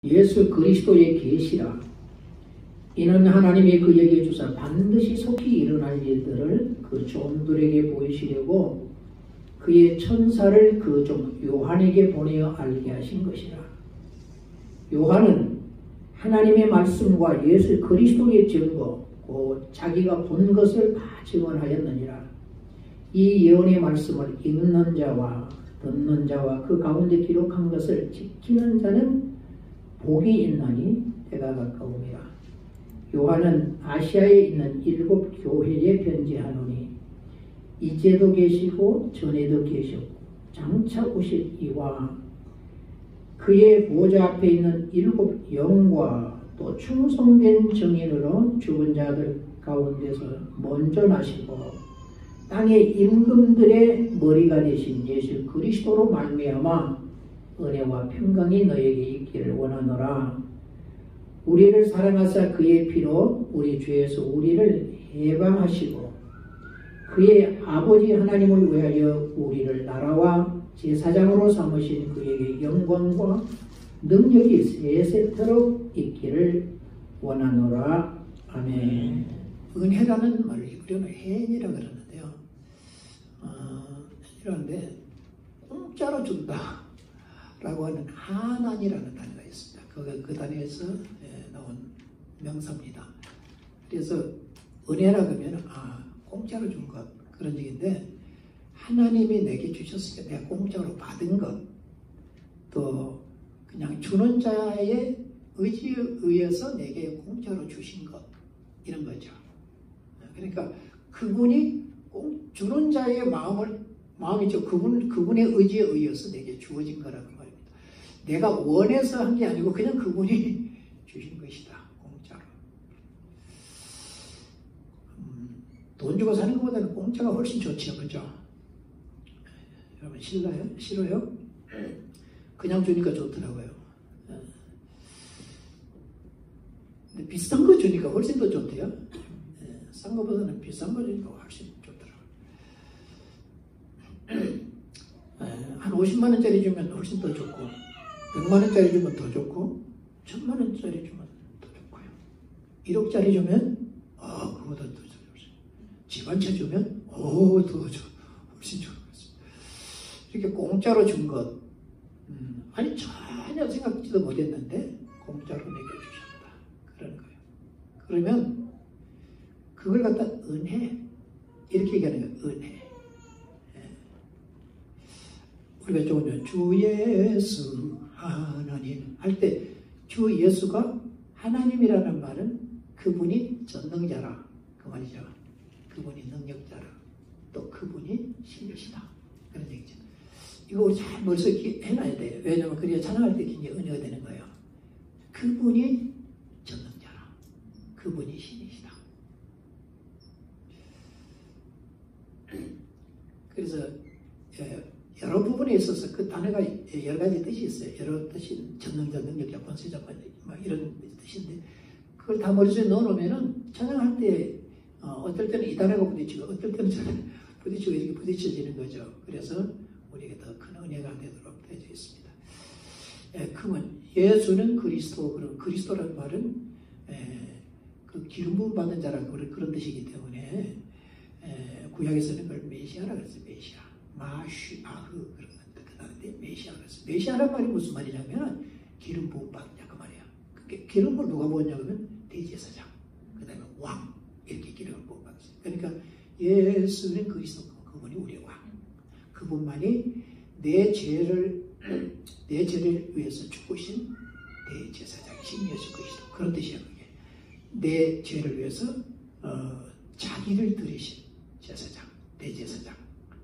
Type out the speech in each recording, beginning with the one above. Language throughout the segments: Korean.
예수 그리스도의 계시라. 이는 하나님이 그에게 주사 반드시 속히 일어날 일들을 그 종들에게 보이시려고 그의 천사를 그 종 요한에게 보내어 알게 하신 것이라. 요한은 하나님의 말씀과 예수 그리스도의 증거, 곧 자기가 본 것을 다 증언하였느니라. 이 예언의 말씀을 읽는 자와 듣는 자와 그 가운데 기록한 것을 지키는 자는 복이 있나니 때가 가까움이라. 요한은 아시아에 있는 7 교회에 편지하노니 이제도 계시고 전에도 계셨고 장차 오실 이와 그의 보좌 앞에 있는 7 영과 또 충성된 증인으로 죽은 자들 가운데서 먼저 나시고 땅의 임금들의 머리가 되신 예수 그리스도로 말미암아 은혜와 평강이 너에게 있기를 원하노라. 우리를 사랑하사 그의 피로 우리 죄에서 우리를 해방하시고 그의 아버지 하나님을 위하여 우리를 나라와 제사장으로 삼으신 그에게 영광과 능력이 세세토록 있기를 원하노라. 아멘. 은혜라는 말을 히브리어는 헨이라고 그러는데요. 이런데 공짜로 준다 라고 하는 하난이라는 단어가 있습니다. 그 단어에서 나온 명사입니다. 그래서 은혜라고 하면 공짜로 준 것 그런 얘기인데, 하나님이 내게 주셨으니까 내가 공짜로 받은 것, 또 그냥 주는 자의 의지에 의해서 내게 공짜로 주신 것, 이런 거죠. 그러니까 그분이 주는 자의 마음이죠. 그분의 의지에 의해서 내게 주어진 거라는 말입니다. 내가 원해서 한 게 아니고 그냥 그분이 주신 것이다. 공짜로. 돈 주고 사는 것보다는 공짜가 훨씬 좋지요. 그죠? 여러분 싫어요? 그냥 주니까 좋더라고요. 근데 비싼 거 주니까 훨씬 더 좋대요. 싼 거보다는 비싼 거 주니까 훨씬 좋더라고요. 한 50만 원짜리 주면 훨씬 더 좋고, 100만 원짜리 주면 더 좋고, 1000만 원짜리 주면 더 좋고요. 1억짜리 주면 그거보다 더 좋죠. 집 한 채 주면 더 훨씬 좋은 거죠. 이렇게 공짜로 준 것, 아니 전혀 생각지도 못했는데 공짜로 내게 주셨다, 그런 거예요. 그러면 그걸 갖다 은혜 이렇게 얘기하는 거예요. 은혜. 우리가 조금 주 예수 하나님 할 때 주 예수가 하나님이라는 말은 그분이 전능자라 그 말이죠. 그분이 능력자라, 또 그분이 신이시다, 그런 얘기죠. 이거 우리 잘 머릿속에 해놔야 돼요. 왜냐하면 그래야 찬양할 때 굉장히 은혜가 되는 거예요. 그분이 전능자라, 그분이 신이시다. 그래서 여러 부분에 있어서 그 단어가 여러 가지 뜻이 있어요. 여러 뜻이 전능자, 능력자, 권세자 막 이런 뜻인데, 그걸 다 머릿속에 넣어놓으면은 찬양할 때 어떨 때는 이 단어가 부딪히고 어떨 때는 저는 부딪히고 이렇게 부딪혀지는 거죠. 그래서 우리에게 더 큰 은혜가 되도록 되어 있습니다. 그러면 예수는 그리스도, 그런 그리스도라는 말은 그 기름 부음 받는 자라고 그런 뜻이기 때문에 구약에서는 그걸 메시아라고 했어요. 메시아. 마쉬아흐 그런 건데 메시아라고 했어요. 메시아란 말이 무슨 말이냐면 기름 부음 받냐 그 말이야. 그게 기름을 누가 부었냐면 대제사장, 그 다음에 왕, 이렇게 기름을 부음 받았어요. 그러니까 예수는 그리스도, 그분이 우리의 왕, 그분만이 내 죄를 위해서 죽으신 대제사장이신 예수 그리스도, 그런 뜻이야. 그게 내 죄를 위해서 자기를 드리신 제사장, 대제사장,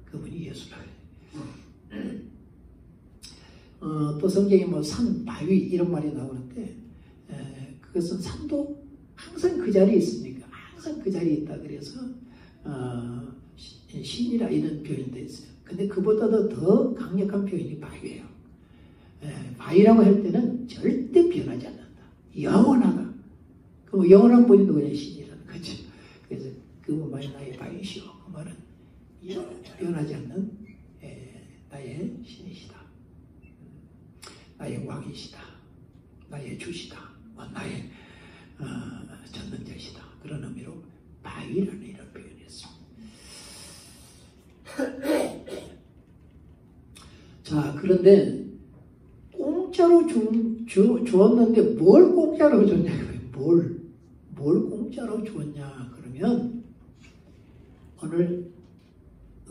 그분이 예수라. 또 성경에 뭐 산, 바위 이런 말이 나오는데, 그것은 산도 항상 그 자리에 있으니까 항상 그 자리에 있다 그래서 신이라 이런 표현도 있어요. 근데 그보다도 더 강력한 표현이 바위예요. 바위라고 할 때는 절대 변하지 않는다, 영원하다. 그럼 영원한 분이 누구냐? 신이라는 거죠. 그래서 그분만이 나의 바위시오, 그 말은 변하지 않는 나의 신이시다, 나의 왕이시다, 나의 주시다, 나의 전능자시다. 그런 의미로 바위라는 이런 표현을 했습니다. 자, 그런데 공짜로 주었는데 뭘 공짜로 줬냐고요. 뭘 공짜로 주었냐 그러면 오늘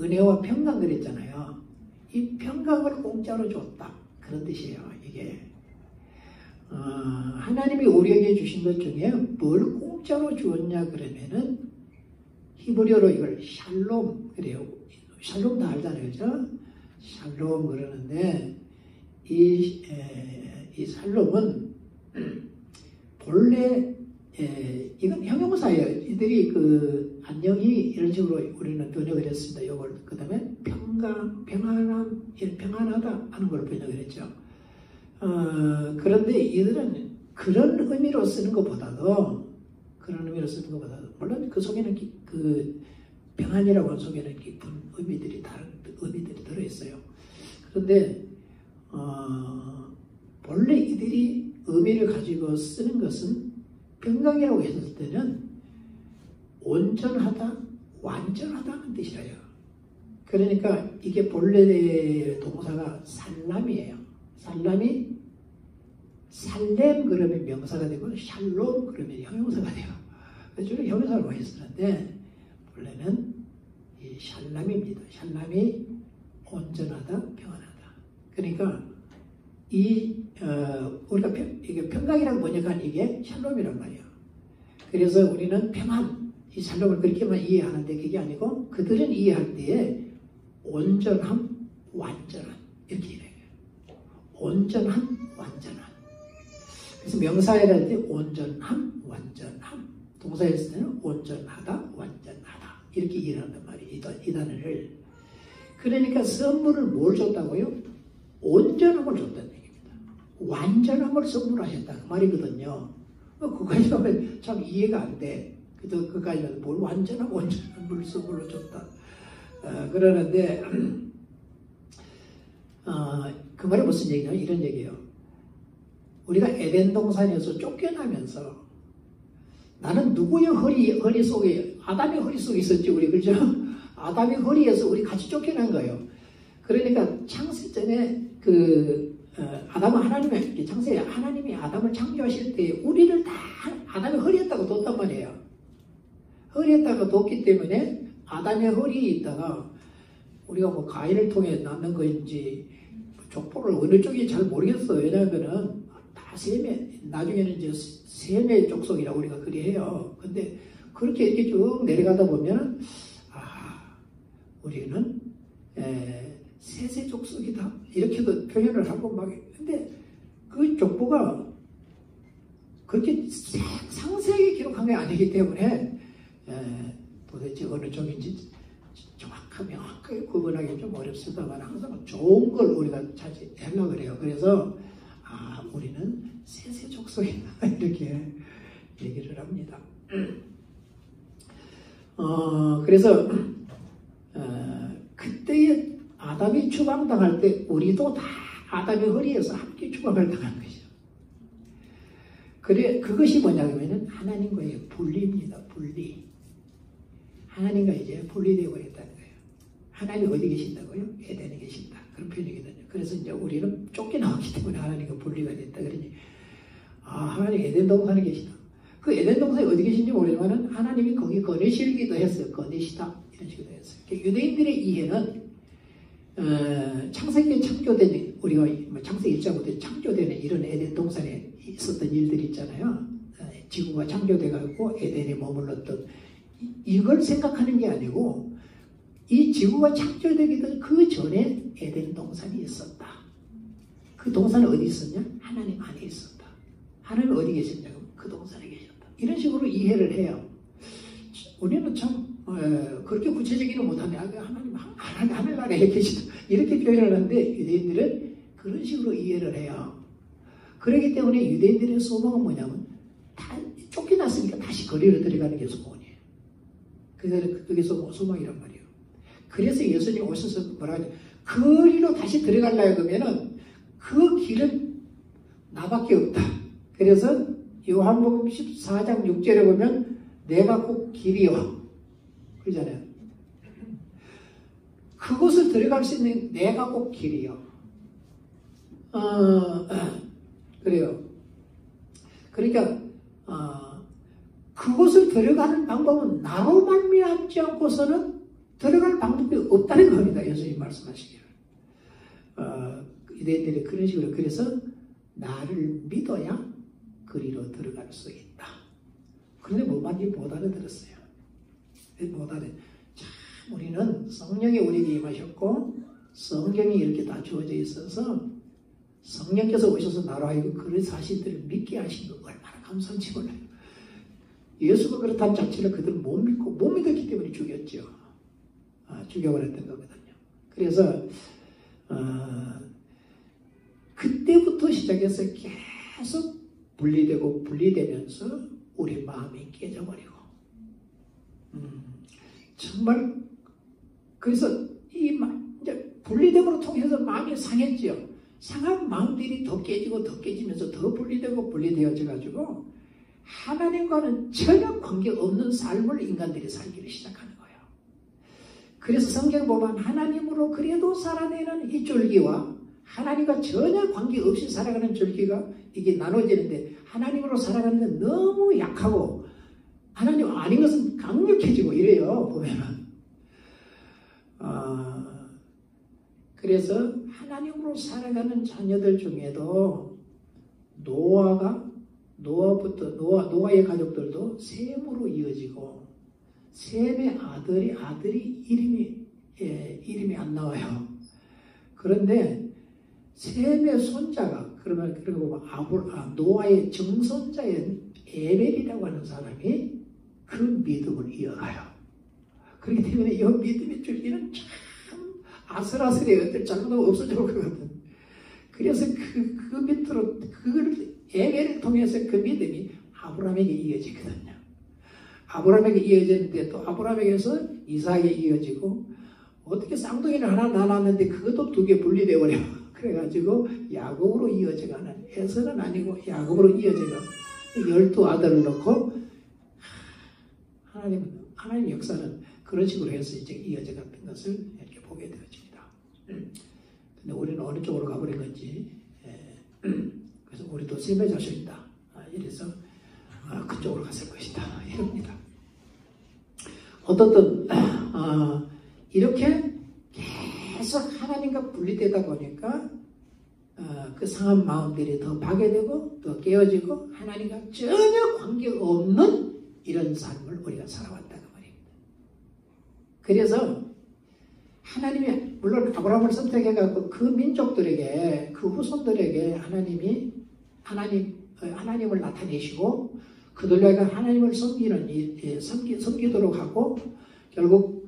은혜와 평강 그랬잖아요. 이 평강을 공짜로 줬다 그런 뜻이에요. 이게 하나님이 우리에게 주신 것 중에 뭘 공짜로 주었냐 그러면은 히브리어로 이걸 샬롬 그래요. 샬롬 다 알잖아요, 그죠? 샬롬 그러는데 이 샬롬은 본래 이건 형용사예요. 이들이 그 안녕히 이런 식으로 우리는 번역을 했습니다. 이걸 그 다음에 평강, 평안하다 하는 걸 번역을 했죠. 그런데 이들은 그런 의미로 쓰는 것보다도 물론 그 속에는 그 평안이라고 하는 속에는 깊은 의미들이 다른 의미들이 들어있어요. 그런데 본래 이들이 의미를 가지고 쓰는 것은 평강이라고 했을 때는 온전하다, 완전하다는 뜻이라요. 그러니까 이게 본래 동사가 살람이에요. 살람이 살렘 그러면 명사가 되고 샬롬 그러면 형용사가 돼요. 주로 형용사를 많이 쓰는데 본래는 이 샬람입니다. 샬람이 온전하다, 평안하다. 그러니까 우리가 이게 평강이라고 번역한 이게 샬롬이란 말이에요. 그래서 우리는 평안, 이 샬롬을 그렇게만 이해하는데 그게 아니고 그들은 이해할 때에 온전함, 완전함 이렇게 이해해요. 온전함, 완전함. 그래서 명사를 할 때 온전함, 완전함. 동사를 쓸 때는 온전하다, 완전하다 이렇게 이해를 한단 말이에요. 이 단어를. 그러니까 선물을 뭘 줬다고요? 온전함을 줬다는 얘기입니다. 완전함을 선물하셨다 그 말이거든요. 그까지 하면 참 이해가 안 돼. 그까지 하면 뭘 완전함을 선물로 줬다. 그러는데 그 말이 무슨 얘기냐? 이런 얘기예요. 우리가 에덴 동산에서 쫓겨나면서 나는 누구의 허리 속에 아담의 허리 속에 있었지 우리 그죠? 아담의 허리에서 우리 같이 쫓겨난 거예요. 그러니까 창세 전에 아담은 창세에 하나님이 아담을 창조하실 때 우리를 다 아담의 허리에다가 뒀단 말이에요. 허리에다가 뒀기 때문에 아담의 허리에 있다가 우리가 뭐 가인을 통해 낳는 거인지 족보를 어느 쪽이 잘 모르겠어요. 왜냐하면은 다 셈의 나중에는 이제 셈의 족속이라고 우리가 그리 해요. 근데 그렇게 이렇게 쭉 내려가다 보면은 우리는 셋의 족속이다 이렇게도 표현을 하고 막 근데 그 족보가 그렇게 상세하게 기록한 게 아니기 때문에 도대체 어느 쪽인지 명확하게 구분하기 좀 어렵습니다만 항상 좋은 걸 우리가 찾으려고 그래요. 그래서 우리는 셋의 족속이다 이렇게 얘기를 합니다. 그래서 그때의 아담이 추방당할 때 우리도 다 아담의 허리에서 함께 추방을 당한 것이죠. 그것이 뭐냐면 하나님과의 분리입니다. 분리. 하나님과 이제 분리되어 버렸다는 거예요. 하나님이 어디 계신다고요? 에덴에 계신다. 그런 표현이거든요. 그래서 이제 우리는 쫓겨나왔기 때문에 하나님과 분리가 됐다. 그러니 하나님 에덴 동산에 계시다. 그 에덴 동산에 어디 계신지 모르지만 하나님이 거기 거느시기도 했어요. 거느시다. 이런 식으로 했어요. 유대인들의 이해는 창세기에 창조된 우리가 창세기 1장부터 창조되는 이런 에덴 동산에 있었던 일들이 있잖아요. 지구가 창조돼가지고 에덴에 머물렀던 이걸 생각하는 게 아니고 이 지구가 창조되기 그 전에 에덴 동산이 있었다. 그 동산은 어디 있었냐? 하나님 안에 있었다. 하나님 어디 계셨냐고? 그 동산에 계셨다. 이런 식으로 이해를 해요. 우리는 참 그렇게 구체적이는 못하네. 하나님 하늘나라에 계시다. 이렇게 표현을 하는데 유대인들은 그런 식으로 이해를 해요. 그렇기 때문에 유대인들의 소망은 뭐냐면 다 쫓겨났으니까 다시 거리로 들어가는 게 소원이에요. 그게 소망이란 말이에요. 그래서 예수님 오셔서 뭐라 하냐. 거리로 다시 들어가려고 하면은 그 길은 나밖에 없다. 그래서 요한복음 14장 6절에 보면 내가 곧 길이요. 그러잖아요. 그곳을 들어갈 수 있는 내가 곧 길이요. 그래요. 그러니까 그곳을 들어가는 방법은 나로 말미암지 않고서는 들어갈 방법이 없다는 겁니다. 예수님 말씀하시기를. 유대인들이 그런 식으로 그래서 나를 믿어야 그리로 들어갈 수 있다. 그런데 뭐 많이 못 알아들었어요. 못 알아. 참 우리는 성령이 우리에게 임하셨고 성경이 이렇게 다 주어져 있어서 성령께서 오셔서 나로 하여금 그런 사실들을 믿게 하신 거 얼마나 감사한지 몰라요. 예수가 그렇다는 자체를 그들은 못 믿고 못 믿었기 때문에 죽였죠. 죽여버렸던 거거든요. 그래서 그때부터 시작해서 계속 분리되면서 우리 마음이 깨져버리고 정말 그래서 이제 분리됨으로 통해서 마음이 상했지요. 상한 마음들이 더 깨지면서 더 분리되어져 가지고 하나님과는 전혀 관계없는 삶을 인간들이 살기를 시작하는 거예요. 그래서 성경 보면 하나님으로 그래도 살아내는 이 줄기와 하나님과 전혀 관계없이 살아가는 줄기가 이게 나눠지는데 하나님으로 살아가는 건 너무 약하고 하나님 아닌 것은 강력해지고 이래요. 보면은 그래서 하나님으로 살아가는 자녀들 중에도 노아의 가족들도 셈으로 이어지고 셈의 아들이 이름이 안 나와요. 그런데 셈의 손자가 그리고 노아의 증손자인 에벨이라고 하는 사람이 그 믿음을 이어가요. 그렇기 때문에 이 믿음의 줄기는 참 아슬아슬해요. 어떨 잘못하면 없어져 버거든. 그래서 그 밑으로 그걸 에벨을 통해서 그 믿음이 아브라함에게 이어지거든요. 아브라함에게 이어지는데 또 아브라함에게서 이삭에게 이어지고 어떻게 쌍둥이를 하나 나눴는데 그것도 두 개 분리되어 버려. 그래가지고 야곱으로 이어져가는 에서는 아니고 야곱으로 이어져가 12아들을 놓고 하나님 역사는 그런 식으로 해서 이제 이어져 갔던 것을 이렇게 보게 되어집니다. 근데 우리는 어느 쪽으로 가버린 건지 그래서 우리도 셈의 자손이다. 이래서 그쪽으로 갔을 것이다. 이럽니다. 어떻든 이렇게 계속 하나님과 분리되다 보니까 그 상한 마음들이 더 파괴되고 더 깨어지고 하나님과 전혀 관계없는 이런 삶을 우리가 살아왔다는 말입니다. 그래서 하나님이 물론 아브라함을 선택해갖고 그 민족들에게 그 후손들에게 하나님을 나타내시고 그들과 하나님을 섬기도록 하고 결국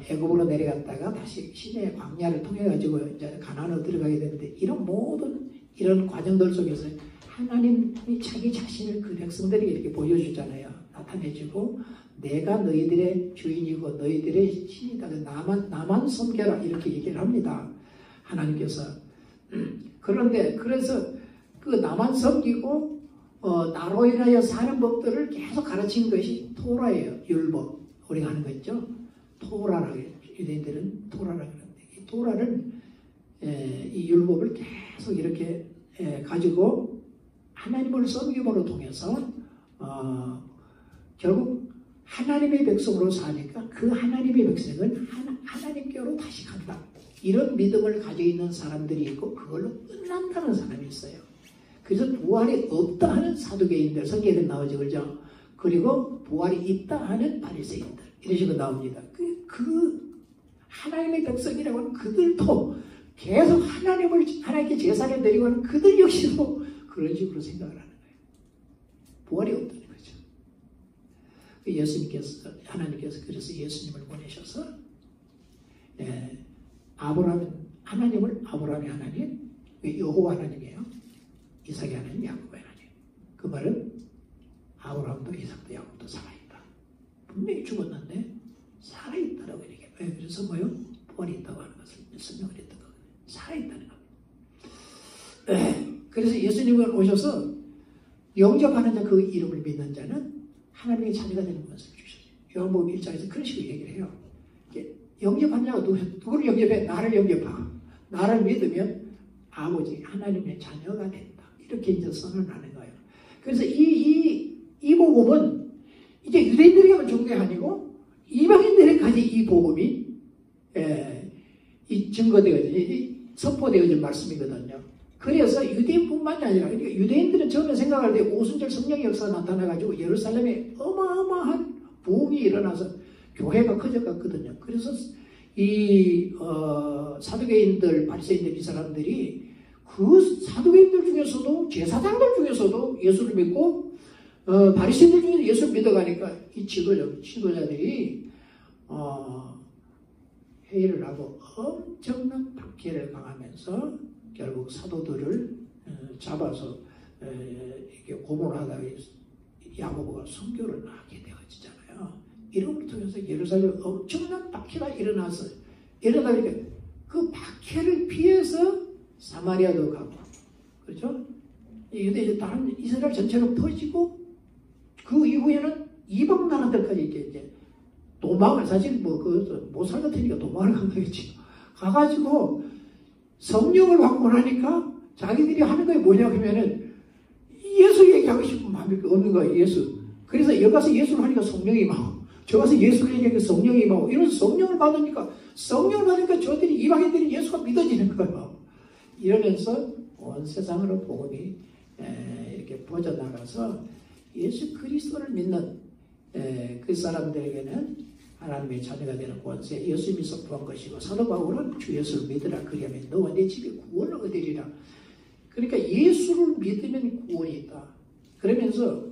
애굽으로 내려갔다가 다시 시내의 광야를 통해 가지고 이제 가나안으로 들어가게 되는데 이런 모든 이런 과정들 속에서 하나님이 자기 자신을 그 백성들에게 이렇게 보여주잖아요. 나타내주고 내가 너희들의 주인이고 너희들의 신이다. 나만 섬겨라 이렇게 얘기를 합니다. 하나님께서 그런데 그래서 그 나만 섬기고 나로 인하여 사는 법들을 계속 가르친 것이 토라예요. 율법 우리가 하는 거 있죠. 토라라고 해요. 유대인들은 토라라고 하는데 이 토라를 이 율법을 계속 이렇게 가지고 하나님을 섬김으로 통해서 결국 하나님의 백성으로 사니까 그 하나님의 백성은 하나님께로 다시 간다. 이런 믿음을 가지고 있는 사람들이 있고 그걸로 끝난다는 사람이 있어요. 그래서 부활이 없다 하는 사두개인들 성경에 나오죠. 그죠? 그리고 부활이 있다 하는 바리새인들 이런 식으로 나옵니다. 그 하나님의 백성이라고 하는 그들도 계속 하나님께 제사를 드리고 하는 그들 역시도 그런 식으로 생각을 하는 거예요. 부활이 없다는 거죠. 하나님께서 그래서 예수님을 보내셔서 하나님을 아브라함의 하나님, 여호와 하나님이에요. 이삭의 하나님, 야곱의 하나님. 그 말은 아브라함도 이삭도 야곱도 살아있다. 분명히 죽었는데 살아있다라고 이렇게. 그래서 뭐요? 부활이 있다고 하는 것을 설명을 했던 거거든요. 살아있다는 겁니다. 그래서 예수님은 오셔서 영접하는 자, 그 이름을 믿는 자는 하나님의 자녀가 되는 것을 주셨어요. 요한복음 1장에서 그런 식으로 얘기를 해요. 영접하는 자가 누구를 영접해? 나를 영접하고 나를 믿으면 아버지 하나님의 자녀가 된다. 이렇게 이제 선언하는 거예요. 그래서 이 복음은 이제 유대인들에게만 좋은 게 아니고 이방인들에게까지 이 복음이 이 증거되어진, 선포되어진 말씀이거든요. 그래서 유대인뿐만이 아니라, 그러니까 유대인들은 처음에 생각할 때 오순절 성령의 역사가 나타나가지고 예루살렘에 어마어마한 부흥이 일어나서 교회가 커져갔거든요. 그래서 이 사두개인들, 바리새인들 이 사람들이 그 사두개인들 중에서도 제사장들 중에서도 예수를 믿고 바리새인들 중에서 예수를 믿어가니까 이 지도자들이 회의를 하고 엄청난 박해를 당하면서 결국 사도들을 잡아서 이렇게 고문하다가 야고보가 순교를 하게 되어지잖아요. 이런 걸 통해서 예루살렘에 엄청난 박해가 일어나서 이러다 보니까 그 박해를 피해서 사마리아도 가고, 그렇죠? 유대 다른 이스라엘 전체가 퍼지고 그 이후에는 이방 나라들까지 이제 도망을, 사실 못 살 것 같으니까 도망을 간 거겠지. 가가지고 성령을 받고 나니까 자기들이 하는 게 뭐냐 하면은 예수 얘기하고 싶은 마음이 없는 거예요. 예수. 그래서 여기 가서 예수를 하니까 성령이 임하고, 저 가서 예수를 얘기하니까 성령이 임하고, 이런 성령을 받으니까 저들이 이방인들이 예수가 믿어지는 거예요. 이러면서 온 세상으로 복음이 이렇게 퍼져나가서 예수 그리스도를 믿는 그 사람들에게는 하나님의 자녀가 되는 권세, 예수님이 선포한 것이고, 사도 바울은 주 예수를 믿으라 그리하면 너와 내 집에 구원을 얻으리라. 그러니까 예수를 믿으면 구원이 있다. 그러면서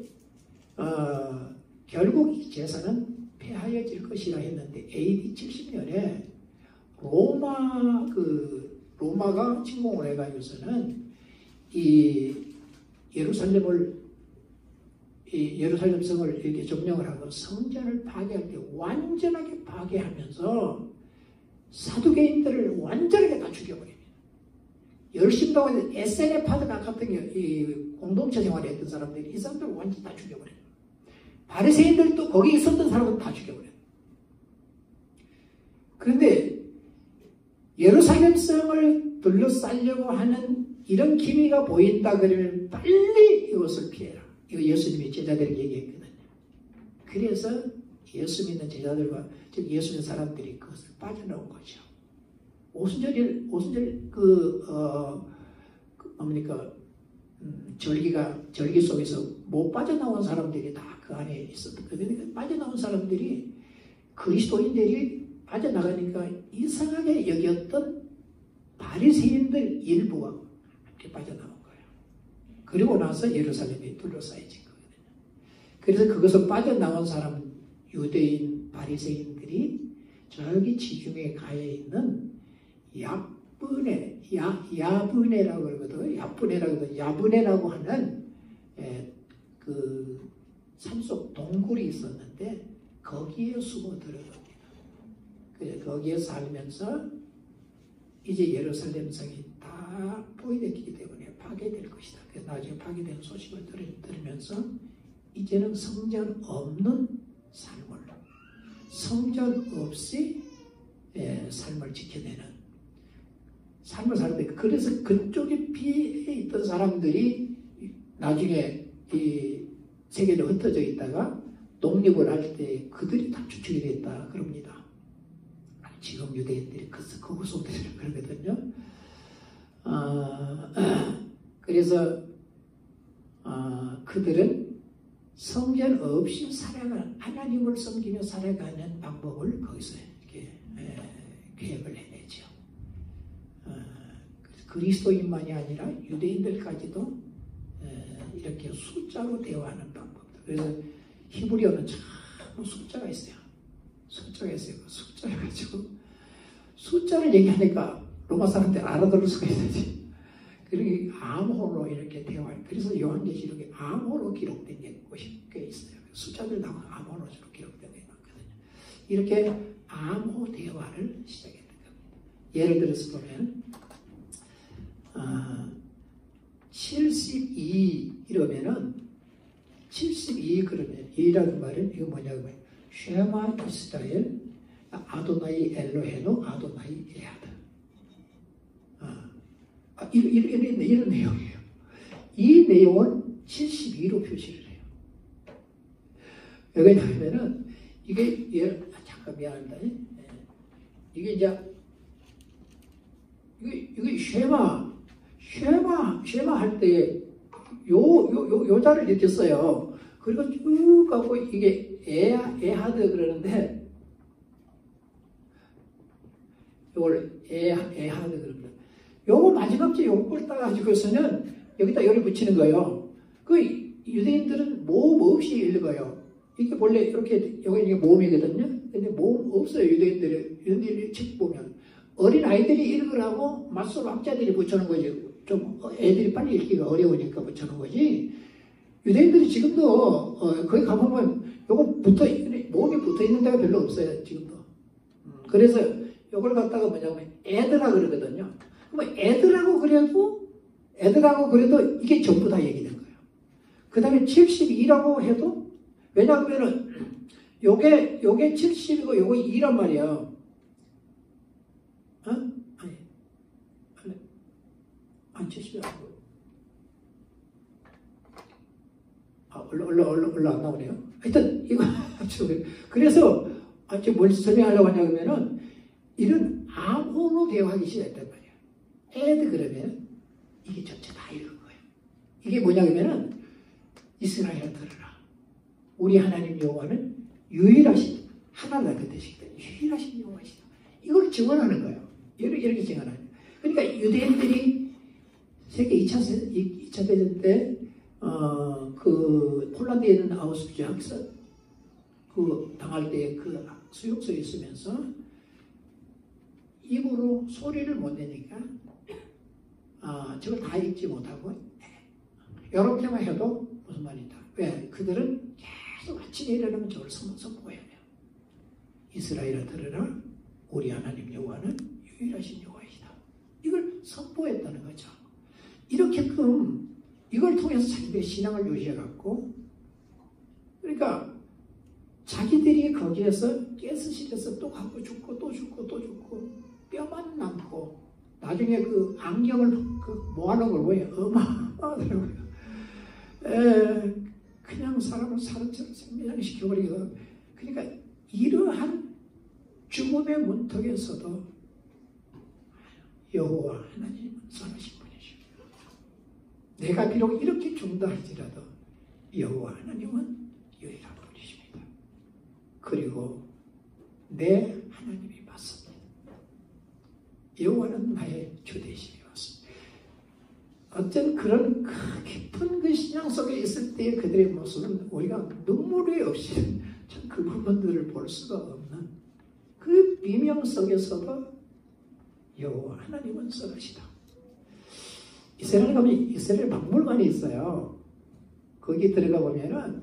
결국 이 제사는 폐하여질 것이라 했는데 AD 70년에 로마가 침공을 해가지고서는 이 예루살렘 성을 이렇게 점령을 하고 성전을 파괴할 때 완전하게 파괴하면서 사두개인들을 완전하게 다 죽여버립니다. 열심다고 해서 SNF파드나 같은 이 공동체 생활을 했던 사람들이 이 사람들을 완전히 다 죽여버려요. 바리새인들도 거기 있었던 사람은 다 죽여버려요. 그런데 예루살렘 성을 둘러싸려고 하는 이런 기미가 보인다 그러면 빨리 이것을 피해라. 이거 예수님이 제자들에게 얘기했거든요. 그래서 예수 믿는 제자들과 즉 예수 믿는 사람들이 그것을 빠져나온 거죠. 오순절 절기 속에서 못 빠져나온 사람들이 다 그 안에 있었던 거예요. 그러니까 빠져나온 사람들이 그리스도인들이 빠져나가니까 이상하게 여겼던 바리새인들 일부가 이렇게 빠져나온 거예요. 그리고 나서 예루살렘이 둘러싸여진 거거든요. 그래서 그것을 빠져나온 사람, 유대인 바리새인들이 저기 지중해 가에 있는 야브네라고 그러거든요. 야브네라고 하는 그 산속 동굴이 있었는데 거기에 숨어들어갑니다. 거기에 살면서 이제 예루살렘 성이 다 포위됐기 때문에 파괴될 것이다. 그래서 나중에 파괴된 소식을 들으면서 이제는 성전 없는 삶을, 성전 없이 삶을 지켜내는 삶을 살때, 그래서 그쪽에 피해 있던 사람들이 나중에 이 세계에 흩어져 있다가 독립을 할 때 그들이 다 주축이 됐다 그럽니다. 지금 유대인들이 그 소리를 그러거든요. 그래서 그들은 성전 없이 살아가는, 하나님을 섬기며 살아가는 방법을 거기서 이렇게 계획을 해내죠. 그리스도인만이 아니라 유대인들까지도 이렇게 숫자로 대화하는 방법. 그래서 히브리어는 참 숫자가 있어요. 숫자가 가지고 숫자를 얘기하니까 로마 사람들 알아들을 수가 있지. 그러니 암호로 이렇게 대화해요. 그래서 요한계시록에 암호로 기록된 것이 꽤 있어요. 숫자들 나오고 암호로 기록된 게 많거든요. 이렇게 암호 대화를 시작했던 겁니다. 예를 들어서 보면 72 이러면은 72 그러면 이라는 말은 이거 뭐냐면 쉐마 이스라엘 아도나이 엘로헤노 아도나이 에하드. 이런 내용이에요. 이 내용을 72로 표시를 해요. 왜 그러냐면은 이게 잠깐 미안합니다. 이게 이제 이게 쉐마 할 때 요 자를 이렇게 써요. 그리고 쭉 가고 이게 에하드 그러는데 요걸 에하드 그럽니다. 요거 마지막 줄 요걸 따가지고서는 여기다 열을 붙이는 거예요. 그 유대인들은 모음 없이 읽어요. 이게 원래 이렇게 여기 이게 모음이거든요. 근데 모음 없어요. 유대인들이 책 보면 어린 아이들이 읽으라고 맞서 학자들이 붙여놓은 거지. 좀 애들이 빨리 읽기가 어려우니까 붙여놓은 거지. 유대인들이 지금도 거기 가보면 요거 모음이 붙어 있는 데가 별로 없어요. 지금도. 그래서 요걸 갖다가 뭐냐면 애들아 그러거든요. 그럼 애들하고 그래도 이게 전부 다 얘기된 거예요. 그 다음에 72라고 해도 왜냐하면은 요게 70이고 요거 2란 말이야. 아니 70이 아니고 얼른 안 나오네요. 하여튼 이거 그래서 지금 뭘 설명하려고 하냐면은 이런 암호로 대화하기 시작했단 말이야. 애드 그러면 이게 전체 다 읽은 거예요. 이게 뭐냐면은 이스라엘아 들으라. 우리 하나님 여호와는 유일하신 하나다 그 뜻이다. 유일하신 여호와시다. 이걸 증언하는 거예요. 이렇게 증언하는 거예요. 그러니까 유대인들이 세계 2차 대전 때 그 폴란드에 있는 아우슈비츠 그 당할 때 그 수용소에 있으면서 입으로 소리를 못 내니까 저걸 다 읽지 못하고 이렇게만 해도 무슨 말이다. 왜? 그들은 계속 아침에 일어나면 저걸 선포해야 돼요. 이스라엘아 들으라. 우리 하나님 여호와는 유일하신 여호와이시다. 이걸 선포했다는 거죠. 이렇게끔 이걸 통해서 자기들의 신앙을 유지해갖고 그러니까 자기들이 거기에서 가스실에서 또 가고 죽고 또 죽고 또 죽고 뼈만 남고 나중에 그 안경을 모아놓은 걸 보여 어마어마하더라고요. 그냥 사람을 사람처럼 생매장시켜버리거든. 그러니까 이러한 죽음의 문턱에서도 여호와 하나님은 선하신 분이십니다. 내가 비록 이렇게 죽는다 할지라도 여호와 하나님은 유일한 분이십니다. 그리고 내 하나님이 맞습니다. 여호와는 나의 주되심이 맞습니다. 어떤 그런 깊은 그 신앙 속에 있을 때 그들의 모습은 우리가 눈물이 없이 참 그 부분들을 볼 수가 없는 그 비명 속에서도 여호와 하나님은 선하시다. 이스라엘 가면 이스라엘 박물관이 있어요. 거기 들어가 보면은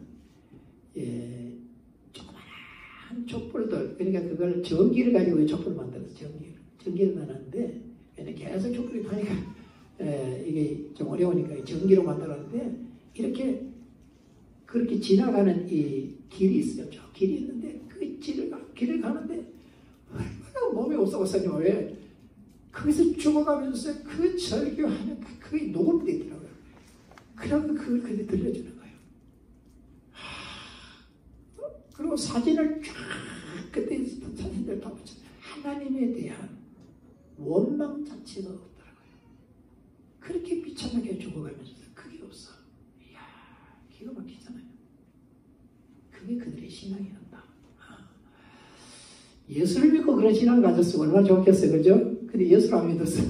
조그마한 촛불들, 그러니까 그걸 전기를 가지고 촛불을 만들어서 전기를 나눴는데 계속 촛불이 타니까 이게 좀 어려우니까 전기로 만들었는데 이렇게 그렇게 지나가는 이 길이 있어요. 저 길이 있는데 그 길을 가는데 얼마나 몸이 없어졌냐면 왜? 거기서 죽어가면서 그 절규하는 그게 녹음돼 있더라고요. 그러면 그걸 그때 들려주는 거예요. 그리고 사진을 쫙 그때 사진들 다 붙여 하나님에 대한 원망 자체가 없더라고요. 그렇게 비참하게 죽어가면서 그게 없어. 이야, 기가 막히잖아요. 그게 그들의 신앙이란다. 예수를 믿고 그런 신앙을 가졌으면 얼마나 좋겠어요. 그죠? 근데 예수를 안 믿었어.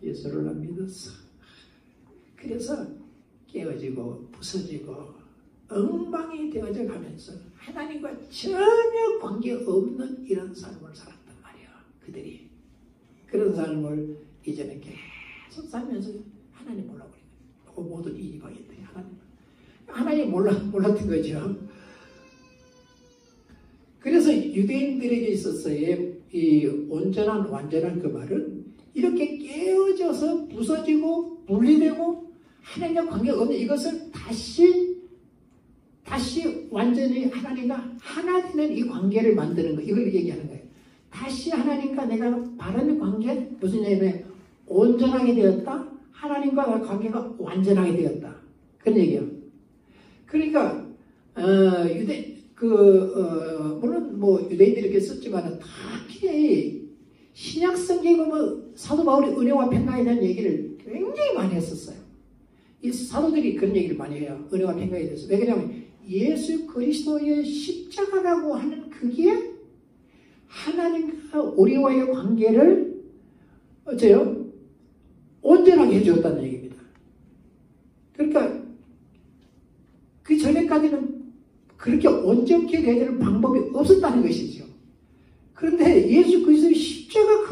예수를 안 믿었어. 그래서 깨어지고 부서지고 엉망이 되어져 가면서 하나님과 전혀 관계없는 이런 삶을 살았단 말이야. 그들이. 그런 삶을 이제는 계속 살면서 하나님 몰라버린 거예요. 모든 이 이방인들이 하나님 몰랐던 거죠. 그래서 유대인들에게 있어서의 이 완전한 그 말은 이렇게 깨어져서 부서지고 분리되고 하나님과 관계가 없는 이것을 다시 완전히 하나님과 하나 되는 이 관계를 만드는 거, 이걸 얘기하는 거예요. 다시 하나님과 내가 바른 관계, 무슨 얘기냐면 온전하게 되었다. 하나님과 관계가 완전하게 되었다. 그런 얘기예요. 그러니까 물론 뭐 유대인들이 이렇게 썼지만은 특히 신약 성경에 보면 사도 바울이 은혜와 평강에 대한 얘기를 굉장히 많이 했었어요. 이 사도들이 그런 얘기를 많이 해요. 은혜와 평강에 대해서. 왜 그러냐면 예수 그리스도의 십자가라고 하는 그게 하나님과 우리와의 관계를 어째요? 온전하게 해주었다는 얘기입니다. 그러니까 그 전에까지는 그렇게 온전케 되는 방법이 없었다는 것이죠. 그런데 예수 그리스도의 십자가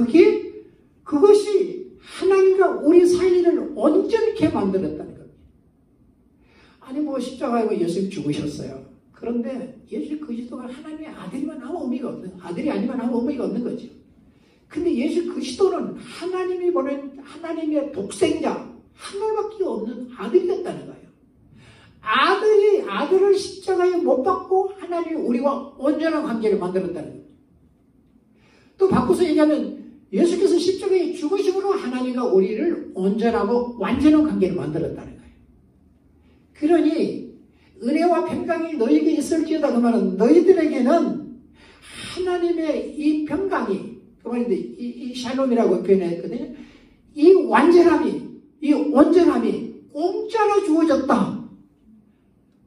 그것이 하나님과 우리 사이를 온전케 만들었다는 겁니다. 아니 뭐 십자가에 예수님이 죽으셨어요. 그런데 예수 그리스도가 하나님의 아들이만 하면 의미가 없는, 아들이 아니면 하면 의미가 없는 거죠. 근데 예수 그리스도는 하나님이 보낸 하나님의 독생자, 하나밖에 없는 아들이었다는 거예요. 아들을 십자가에 못 박고 하나님이 우리와 온전한 관계를 만들었다는 거예요. 또 바꿔서 얘기하면 예수께서 십자가에 죽으심으로 하나님과 우리를 온전하고 완전한 관계를 만들었다는 거예요. 그러니 은혜와 평강이 너에게 있을지어다 그 말은 너희들에게는 하나님의 이 평강이 그 말인데 이 샬롬이라고 표현했거든요. 이 완전함이 이 온전함이 공짜로 주어졌다.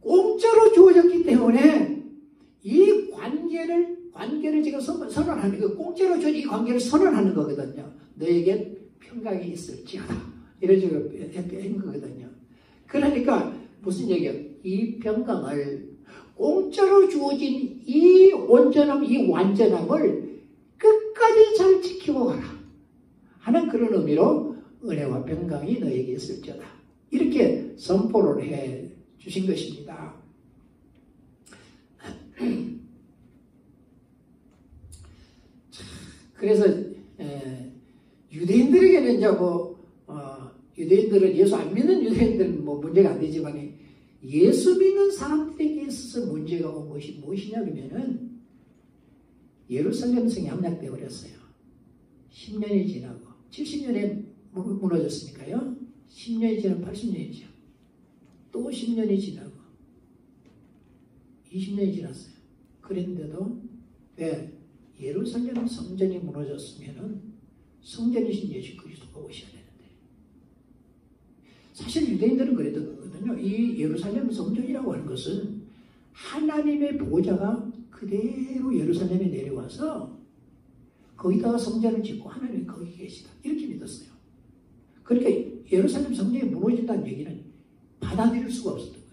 공짜로 주어졌기 때문에 이 관계를 지금 선언하는 거, 공짜로 주어진 이 관계를 선언하는 거거든요. 너에게 평강이 있을지어다. 이런 식으로 한 거거든요. 그러니까 무슨 얘기예요? 이 평강을 공짜로 주어진 이 온전함, 이 완전함을 끝까지 잘 지키고 가라 하는 그런 의미로 은혜와 평강이 너에게 있을지어다. 이렇게 선포를 해 주신 것입니다. 그래서 유대인들에게는 이제 유대인들은 예수 안 믿는 유대인들은 뭐 문제가 안 되지만 예수 믿는 사람들에게 있어서 문제가 온 것이 무엇이냐 그러면은 예루살렘 성이 함락되어 버렸어요. 10년이 지나고 70년에 무너졌으니까요. 10년이 지나면 80년이죠. 또 10년이 지나고 20년이 지났어요. 그랬는데도 왜 예루살렘 성전이 무너졌으면은 성전이신 예수 그리스도가 오셔야 되는데 사실 유대인들은 그랬거든요. 이 예루살렘 성전이라고 하는 것은 하나님의 보좌가 그대로 예루살렘에 내려와서 거기다가 성전을 짓고 하나님이 거기 계시다. 이렇게 믿었어요. 그러니까 예루살렘 성전이 무너진다는 얘기는 받아들일 수가 없었던 거예요.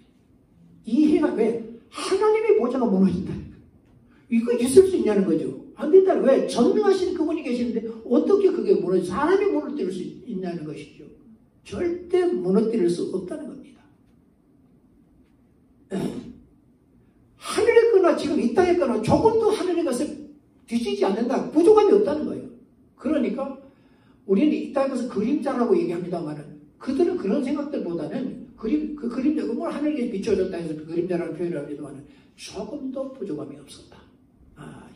이해가 왜? 하나님의 보좌가 무너진다니까. 이거 있을 수 있냐는 거죠. 안 된다는 거예요. 왜? 전능하신 그분이 계시는데 어떻게 그게 사람이 무너뜨릴 수 있냐는 것이죠. 절대 무너뜨릴 수 없다는 겁니다. 하늘에 거나 지금 이 땅에 거나 조금도 하늘에 가서 뒤지지 않는다. 부족함이 없다는 거예요. 그러니까 우리는 이 땅에서 그림자라고 얘기합니다만은 그들은 그런 생각들보다는 그 그림자, 뭘 하늘에 비춰졌다 해서 그 그림자라는 표현을 합니다만은 조금도 부족함이 없었다.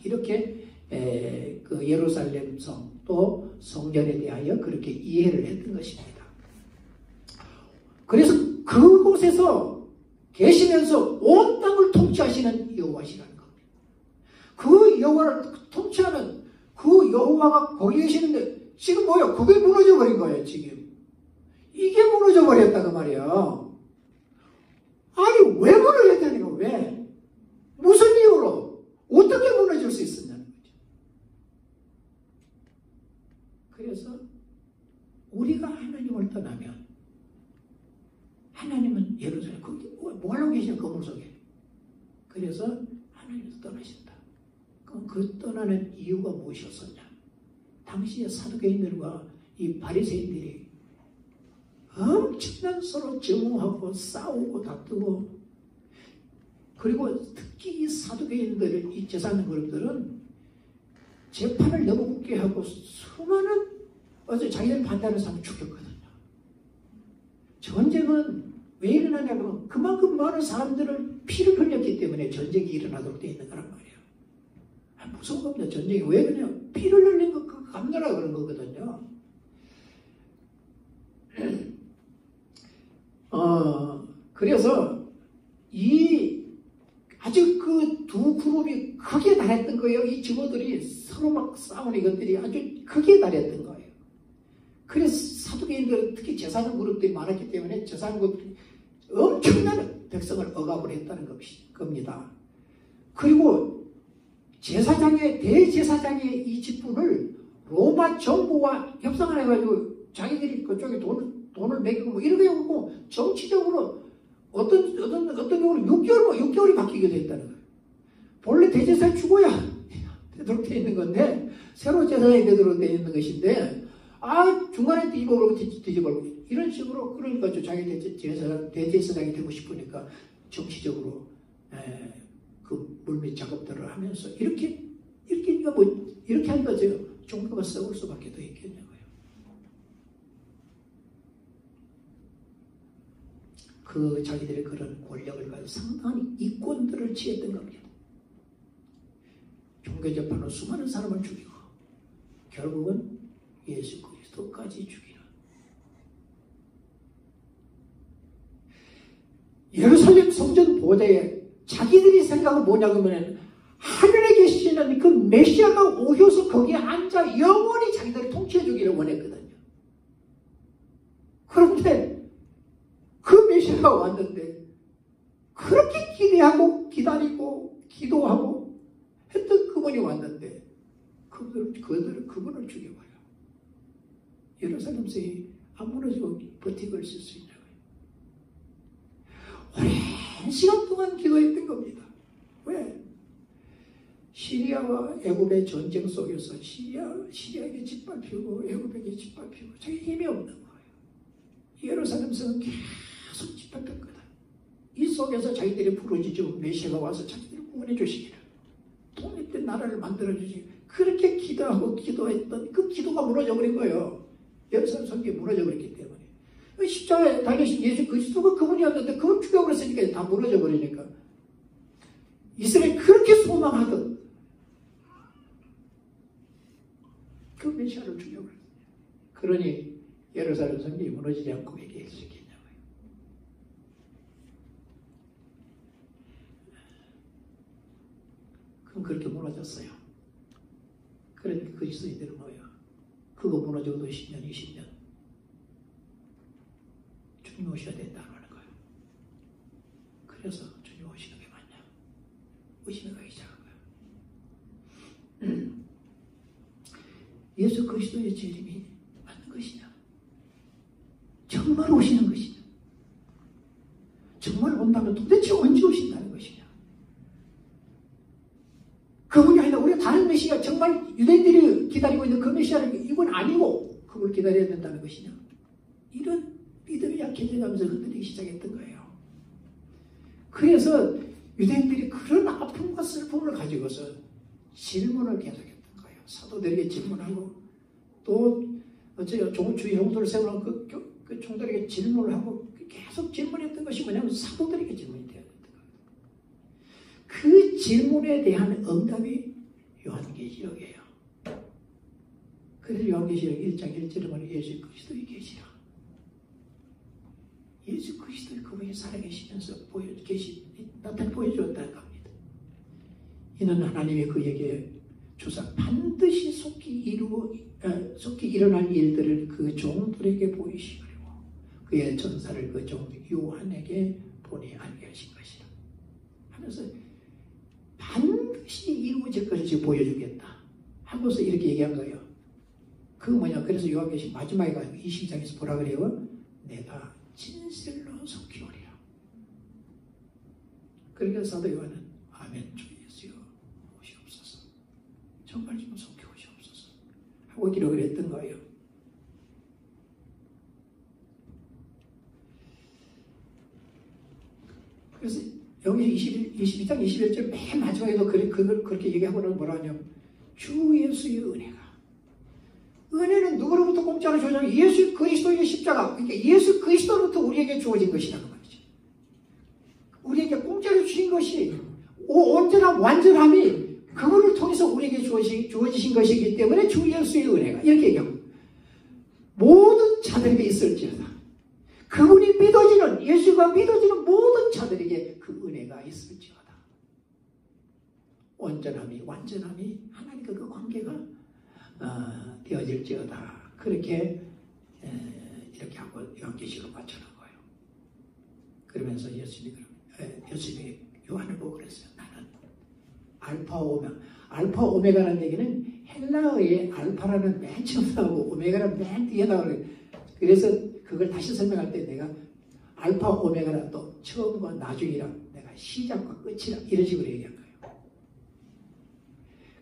이렇게 그 예루살렘 성 또 성전에 대하여 그렇게 이해를 했던 것입니다. 그래서 그곳에서 계시면서 온 땅을 통치하시는 여호와시라는 겁니다. 그 여호와를 통치하는 그 여호와가 거기 계시는데 지금 뭐예요? 그게 무너져 버린 거예요. 지금 이게 무너져 버렸다 그 말이에요. 아니 왜 무너졌다니까? 왜? 무슨 이유로? 어떻게 무너질 수 있었냐는 거죠. 그래서 우리가 하나님을 떠나면 하나님은 예루살렘 거기 뭐 하려고 계시냐 건물 속에. 그래서 하나님께서 떠나신다. 그럼 그 떠나는 이유가 무엇이었었냐? 당시의 사두개인들과 이 바리새인들이 엄청난 서로 증오하고 싸우고 다투고 그리고 특히 이 사두개인들, 이 제사하는 그룹들은 재판을 너무 굳게 하고 수많은 자기들 반대하는 사람을 죽였거든요. 전쟁은 왜 일어나냐면 그만큼 많은 사람들을 피를 흘렸기 때문에 전쟁이 일어나도록 되어 있는 거란 말이에요. 무서운 겁니다. 전쟁이. 왜 그러냐? 피를 흘린 거 갚느라 그런 거거든요. 그래서 아주 그 두 그룹이 크게 달했던 거예요. 이 증오들이 서로 막 싸우는 이것들이 아주 크게 달했던 거예요. 그래서 사두개인들은 특히 제사장 그룹들이 많았기 때문에 제사장 그룹들이 엄청난 백성을 억압을 했다는 겁니다. 그리고 대제사장의 이 직분을 로마 정부와 협상을 해가지고 자기들이 그쪽에 돈을 매기고 뭐 이렇게 하고 정치적으로 어떤 경우는 6개월이 바뀌게 됐다는 거예요. 본래 대제사장이 죽어야 되도록 되어 있는 건데, 새로 제사장이 되도록 되어 있는 것인데, 중간에 뒤집어버리고 뒤집어버리고, 이런 식으로, 그러니까 자기 대제사장이 되고 싶으니까 정치적으로, 그 물밑 작업들을 하면서, 이렇게 하니까 종교가 썩을 수밖에 더 있겠냐고요. 그 자기들의 그런 권력을 가지고 상당한 이권들을 취했던 겁니다. 종교재판으로 수많은 사람을 죽이고 결국은 예수 그리스도까지 죽이는, 예루살렘 성전 보좌에 자기들이 생각은 뭐냐면 하늘에 계시는 그 메시아가 오셔서 거기에 앉아 영원히 자기들을 통치해 주기를 원했거든요. 그런데 그 메시아가 왔는데 그렇게 기대하고 기다리고 기도하고 했던 그분이 왔는데 그분을 죽여버려. 예루살렘에서 안 무너지고 버티고 있을 수 있냐고요. 오랜 시간 동안 기도했던 겁니다. 왜? 시리아와 애굽의 전쟁 속에서 시리아에게 짓밟히고 애굽에게 짓밟히고 자기 힘이 없는 거예요. 예루살렘에서는 계속 짓밟혔거든. 이 속에서 자기들이 부르짖고 메시아가 와서 자기들을 구원해 주시기를, 독립된 나라를 만들어주지, 그렇게 기도하고 기도했던 그 기도가 무너져버린 거예요. 예루살렘 성경이 무너져버렸기 때문에. 십자가에 달리신 예수 그리스도가 그분이었는데 그걸 죽여버렸으니까 다 무너져버리니까. 이스라엘이 그렇게 소망하던 그 메시아를 죽여버렸어요. 그러니 예루살렘 성경이 무너지지 않고 얘기할 수 있겠냐고요. 그럼 그렇게 무너졌어요. 그러니까 그리스도인들은 뭐예요? 그거 무너져도 10년, 20년 주님 오셔야 된다는 거예요. 그래서 주님 오시는 게 맞냐? 의심이 가기 시작한 거예요. 예수 그리스도의 재림이 맞는 것이냐? 정말 오시는 것이냐? 정말 온다면 도대체 언제 오신다는 것이냐? 그분이 아니라 우리가 다른 메시아, 정말 유대인들이 기다리고 있는 그 메시아를 이건 아니고 그걸 기다려야 된다는 것이냐? 이런 믿음이 약해져가면서 흔들리기 시작했던 거예요. 그래서 유대인들이 그런 아픔과 슬픔을 가지고서 질문을 계속했던 거예요. 사도들에게 질문하고 또 주의 종들을 세우는 그 종들에게 질문을 하고 계속 질문했던 것이 뭐냐면 사도들에게 질문이 되었던 거예요. 그 질문에 대한 응답이 요한계시록이에요. 그래서 요한계시록 1장 1절에 보면 예수 그리스도의 계시라. 예수 그리스도의 그분이 살아계시면서 보여주었다는 겁니다. 이는 하나님이 그에게 주사 반드시 속히 일어날 일들을 그 종들에게 보이시려고 그의 전사를 그 종 요한에게 보내 알게 하신 것이라 하면서 반드시 이루어질 것을 지금 보여주겠다 하고서 이렇게 얘기한 거예요. 그 뭐냐? 그래서 요한계시록 마지막에 가지고 이 시장에서 뭐라 그래요? 내가 진실로 속히 오리라. 그러니까 사도 요한은 아멘 주 예수여 오시옵소서, 정말 좀 속히 오시옵소서 하고 기록을 했던 거예요. 그래서 여기 22장 21절 맨 마지막에도 그렇게 얘기하고는 뭐라 하냐면 주 예수의 은혜는 누구로부터 공짜로 주어졌냐면 예수 그리스도의 십자가, 그러니까 예수 그리스도로부터 우리에게 주어진 것이라는 말이죠. 우리에게 공짜로 주신 것이 온전한 완전함이 그분을 통해서 우리에게 주어지신 것이기 때문에 주 예수의 은혜가 이렇게 얘기하고 모든 자들에게 있을지어다. 그분이 믿어지는 예수가 믿어지는 모든 자들에게 그 은혜가 있을지어다. 온전함이 완전함이 하나님과 그 관계가 되어질지어다. 그렇게 이렇게 하고 요한계시록을 맞춰놓은 거예요. 그러면서 예수님이 요한을 보고 그랬어요. 나는 알파 오메가. 알파 오메가라는 얘기는 헬라어의 알파라는 맨 처음 나오고 오메가는 맨 뒤에 나오는. 그래서 그걸 다시 설명할 때 내가 알파 오메가라 또 처음과 나중이라 내가 시작과 끝이라 이런 식으로 얘기한 거예요.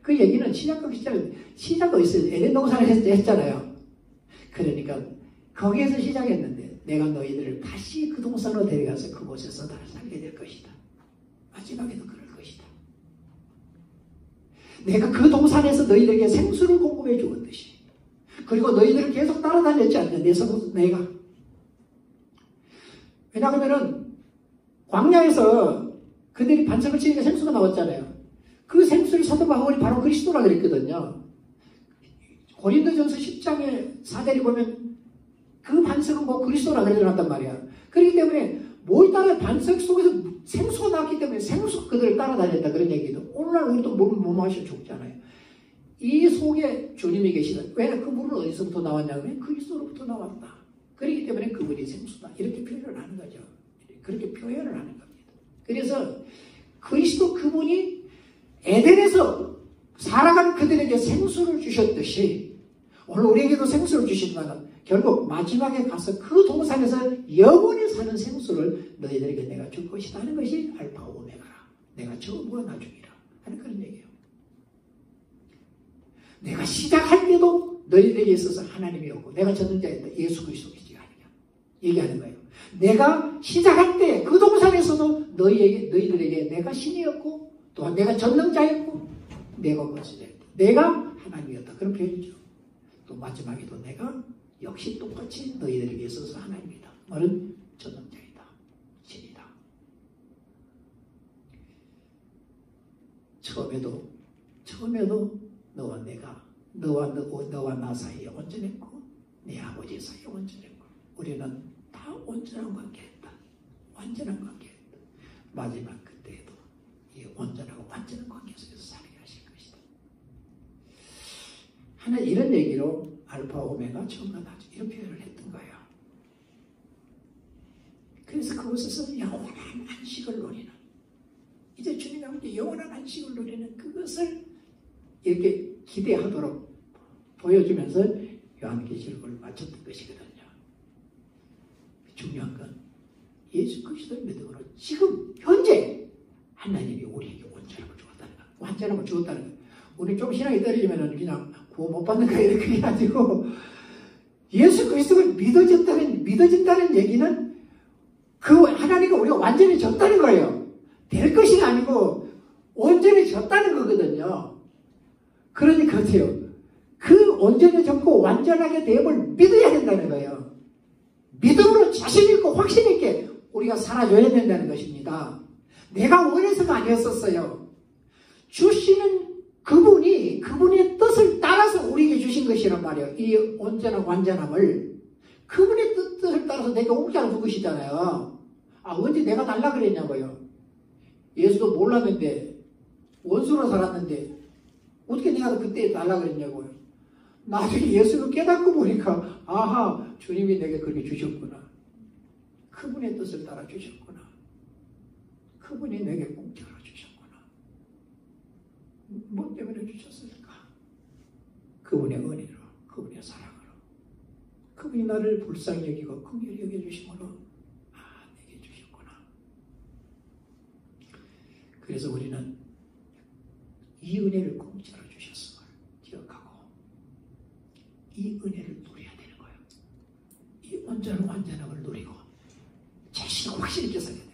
그 얘기는 시작과 끝이라 시작이 어디서 에덴 동산을 했잖아요. 그러니까 거기에서 시작했는데 내가 너희들을 다시 그 동산으로 데려가서 그곳에서 나를 살게 될 것이다. 마지막에도 그럴 것이다. 내가 그 동산에서 너희들에게 생수를 공급해 주었듯이 그리고 너희들을 계속 따라다녔지 않냐. 내가. 왜냐하면 광야에서 그들이 반석을 치니까 생수가 나왔잖아요. 그 생수를 사도 바울이 바로 그리스도라 그랬거든요. 고린도전서 10장에 사대를 보면 그 반석은 뭐 그리스도라 그러단 말이야. 그렇기 때문에 뭘 따라 반석 속에서 생수가 나왔기 때문에 생수가 그들을 따라다녔다 그런 얘기도. 오늘날 우리도 못 마셔 죽잖아요. 이 속에 주님이 계시다. 왜 그 물은 어디서부터 나왔냐면 그리스도로부터 나왔다. 그렇기 때문에 그분이 생수다. 이렇게 표현을 하는 거죠. 그렇게 표현을 하는 겁니다. 그래서 그리스도 그분이 에덴에서 살아가는 그들에게 생수를 주셨듯이 오늘 우리에게도 생수를 주시지만 결국 마지막에 가서 그 동산에서 영원히 사는 생수를 너희들에게 내가 줄 것이다 하는 것이 알파 오메가라. 내가 처음과 나중이라 하는 그런 얘기예요. 내가 시작할 때도 너희들에게 있어서 하나님이었고 내가 전능자였다. 예수 그리스도이지 얘기하는 거예요. 내가 시작할 때 그 동산에서도 너희들에게 내가 신이었고 또한 내가 전능자였고 내가 것이었다. 내가 하나님이었다. 그런 표현이죠. 또 마지막에도 내가 역시 똑같이 너희들에게 있어서 하나님이다. 말은 전능자이다. 신이다. 처음에도 너와 나 사이에 온전했고 내 아버지 사이에 온전했고 우리는 다 온전한 관계였다. 완전한 관계였다. 마지막 그때에도 이 온전하고 완전한 관계 속에서 살게 하실 것이다. 하나 이런 얘기로 알파 오메가 처음과 나중 이런 표현을 했던 거예요. 그래서 그곳에서 영원한 안식을 누리는 이제 주님이 아버지 영원한 안식을 누리는 그것을 이렇게 기대하도록 보여주면서 요한계시록을 마쳤던 것이거든요. 중요한 건 예수 그리스도의 믿음으로 지금 현재 하나님이 우리에게 온전함을 주었다는 것. 완전함을 주었다는 것. 우리 좀 신앙이 떨어지면 그냥 구원 못 받는 거예요. 그게 아니고 예수 그리스도가 믿어진다는 얘기는 그 하나님과 우리가 완전히 졌다는 거예요. 될 것이 아니고 온전히 졌다는 거거든요. 그러니까 어때요? 그 온전히 졌고 완전하게 됨을 믿어야 된다는 거예요. 믿음으로 자신 있고 확신 있게 우리가 살아줘야 된다는 것입니다. 내가 원해서가 아니었었어요. 주시는 그분이 그분의 뜻을 따라서 우리에게 주신 것이란 말이에요. 이 온전한 완전함을 그분의 뜻을 따라서 내가 공짜로 준 것이잖아요. 언제 내가 달라 그랬냐고요. 예수도 몰랐는데 원수로 살았는데 어떻게 내가 그때 달라 그랬냐고요. 나중에 예수를 깨닫고 보니까 아하 주님이 내게 그렇게 주셨구나. 그분의 뜻을 따라 주셨구나. 그분이 내게 공짜로 주셨구나. 뭐 때문에 주셨을까? 그분의 은혜로, 그분의 사랑으로, 그분이 나를 불쌍히 여기고 긍휼히 여겨주심으로 내게 주셨구나. 그래서 우리는 이 은혜를 공짜로 주셨음을 기억하고 이 은혜를 누려야 되는 거예요. 이 온전한 완전함을 누리고 자신을 확실히 있게 살아야 돼요.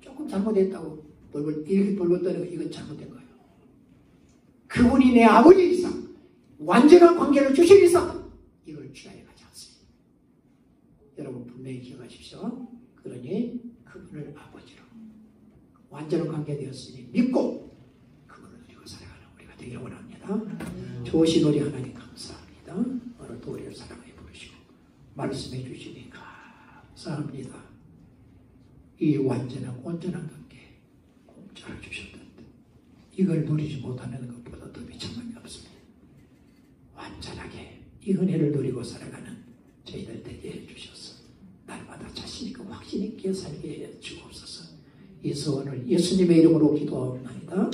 조금 잘못했다고 이렇게 벌벌 떠는 거 이건 잘못된 거예요. 그분이 내 아버지이사 완전한 관계를 주시리사 이걸 취하여 가지 않습니다. 여러분 분명히 기억하십시오. 그러니 그분을 아버지로 완전한 관계 되었으니 믿고 그거를 누리고 살아가는 우리가 되기를 원합니다. 좋으신 우리 하나님 감사합니다. 오늘도 우리를 사랑해 부르시고 말씀해 주시니 감사합니다. 이 완전한 온전한 관계 공짜로 주셨던데 이걸 누리지 못하는 것보다 더 비참한 게 없습니다. 완전하게 이 은혜를 누리고 살아가는 저희들 되게 해주셔서 날마다 자신있고 확신있게 살게 해 주옵소서. 이 소원을 예수님의 이름으로 기도하옵나이다.